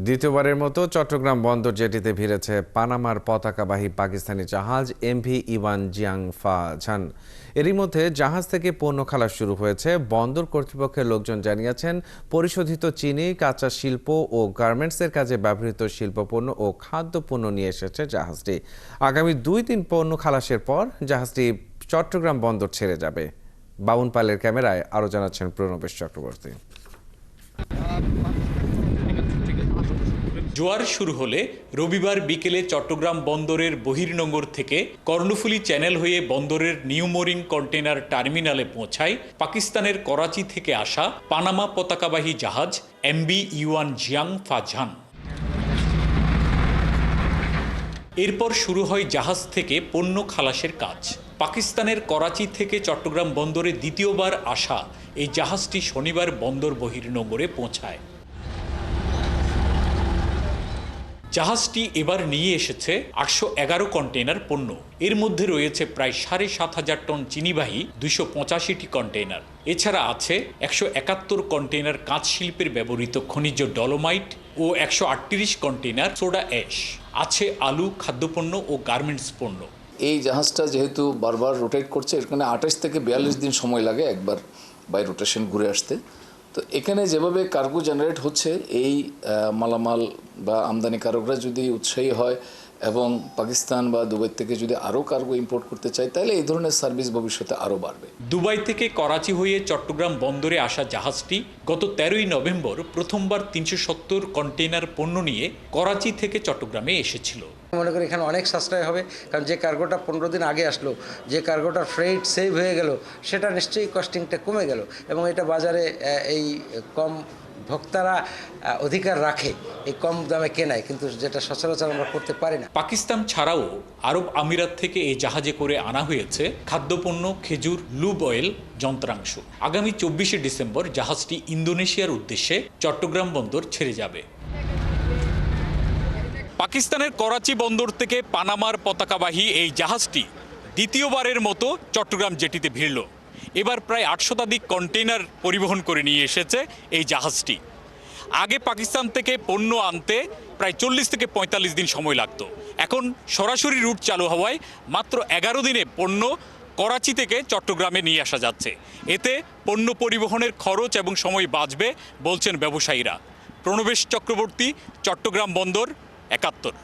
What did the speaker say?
দ্বিতীয়বারের মতো চট্টগ্রাম বন্দর জেটিতে ভিড়েছে পানামার পতাকাবাহী পাকিস্তানি জাহাজ এমভি ইওয়ান জিয়াং ফা ঝান। এরই মধ্যে জাহাজ থেকে পণ্য খালাস শুরু হয়েছে। বন্দর কর্তৃপক্ষের লোকজন জানিয়েছেন, পরিশোধিত চিনি, কাঁচা শিল্প ও গার্মেন্টসের কাজে ব্যবহৃত শিল্পপণ্য ও খাদ্যপণ্য নিয়ে এসেছে জাহাজটি। আগামী 2 দিন পণ্য খালাসের পর জাহাজটি চট্টগ্রাম বন্দর ছেড়ে যাবে। বাবুন পালের ক্যামেরায় আরও জানাচ্ছেন প্রণবেশ চক্রবর্তী। জোয়ার শুরু হলে রবিবার বিকেলে চট্টগ্রাম বন্দরের বহির্নোঙর থেকে কর্ণফুলী চ্যানেল হয়ে বন্দরের নিউ মোরিং কন্টেনার টার্মিনালে পৌঁছায় পাকিস্তানের করাচি থেকে আসা পানামা পতাকাবাহী জাহাজ এমভি ইওয়ান জিয়াং ফা ঝান। এরপর শুরু হয় জাহাজ থেকে পণ্য খালাসের কাজ। পাকিস্তানের করাচি থেকে চট্টগ্রাম বন্দরে দ্বিতীয়বার আসা এই জাহাজটি শনিবার বন্দর বহির্নোঙরে পৌঁছায়। জাহাজটি এবার নিয়ে এসেছে 811 কন্টেইনার পণ্য। এর মধ্যে রয়েছে প্রায় 7,500 টন চিনিবাহী 285টি কন্টেইনার। এছাড়া আছে 171 কন্টেইনার কাঁচ শিল্পের ব্যবহৃত খনিজ ডলোমাইট ও 138 কন্টেইনার সোডা অ্যাশ। আছে আলু, খাদ্যপণ্য ও গার্মেন্টস পণ্য। এই জাহাজটা যেহেতু বারবার রোটেট করছে, এখানে 28 থেকে 42 দিন সময় লাগে একবার বাই রোটেশন ঘুরে আসতে। তো এখানে যেভাবে কার্গো জেনারেট হচ্ছে, এই মালামাল বা আমদানিকারকরা যদি উৎসাহী হয় এবং পাকিস্তান বা দুবাই থেকে যদি আরও কার্গো ইম্পোর্ট করতে চায়, তাহলে এই ধরনের সার্ভিস ভবিষ্যতে আরও বাড়বে। দুবাই থেকে করাচি হয়ে চট্টগ্রাম বন্দরে আসা জাহাজটি গত 13ই নভেম্বর প্রথমবার 370 কন্টেইনার পণ্য নিয়ে করাচি থেকে চট্টগ্রামে এসেছিল। মনে করি এখানে অনেক সাশ্রয় হবে, কারণ যে কার্গোটা 15 দিন আগে আসলো, যে কার্গোটার ফ্রেট সেভ হয়ে গেল, সেটা নিশ্চয়ই কস্টিংটা কমে গেল এবং এটা বাজারে এই কম ভোক্তারা অধিকার রাখে এই কম দামে কেনায়, কিন্তু যেটা সচরাচর আমরা করতে পারি না। পাকিস্তান ছাড়াও আরব আমিরাত থেকে এই জাহাজে করে আনা হয়েছে খাদ্যপণ্য, খেজুর, লুব অয়েল, যন্ত্রাংশ। আগামী 24শে ডিসেম্বর জাহাজটি ইন্দোনেশিয়ার উদ্দেশ্যে চট্টগ্রাম বন্দর ছেড়ে যাবে। পাকিস্তানের করাচি বন্দর থেকে পানামার পতাকাবাহী এই জাহাজটি দ্বিতীয়বারের মতো চট্টগ্রাম জেটিতে ভিড়ল। এবার প্রায় 8 শতাধিক কন্টেইনার পরিবহন করে নিয়ে এসেছে এই জাহাজটি। আগে পাকিস্তান থেকে পণ্য আনতে প্রায় 40 থেকে 45 দিন সময় লাগতো। এখন সরাসরি রুট চালু হওয়ায় মাত্র 11 দিনে পণ্য করাচি থেকে চট্টগ্রামে নিয়ে আসা যাচ্ছে। এতে পণ্য পরিবহনের খরচ এবং সময় বাঁচবে বলছেন ব্যবসায়ীরা। প্রণবেশ চক্রবর্তী, চট্টগ্রাম বন্দর, 71।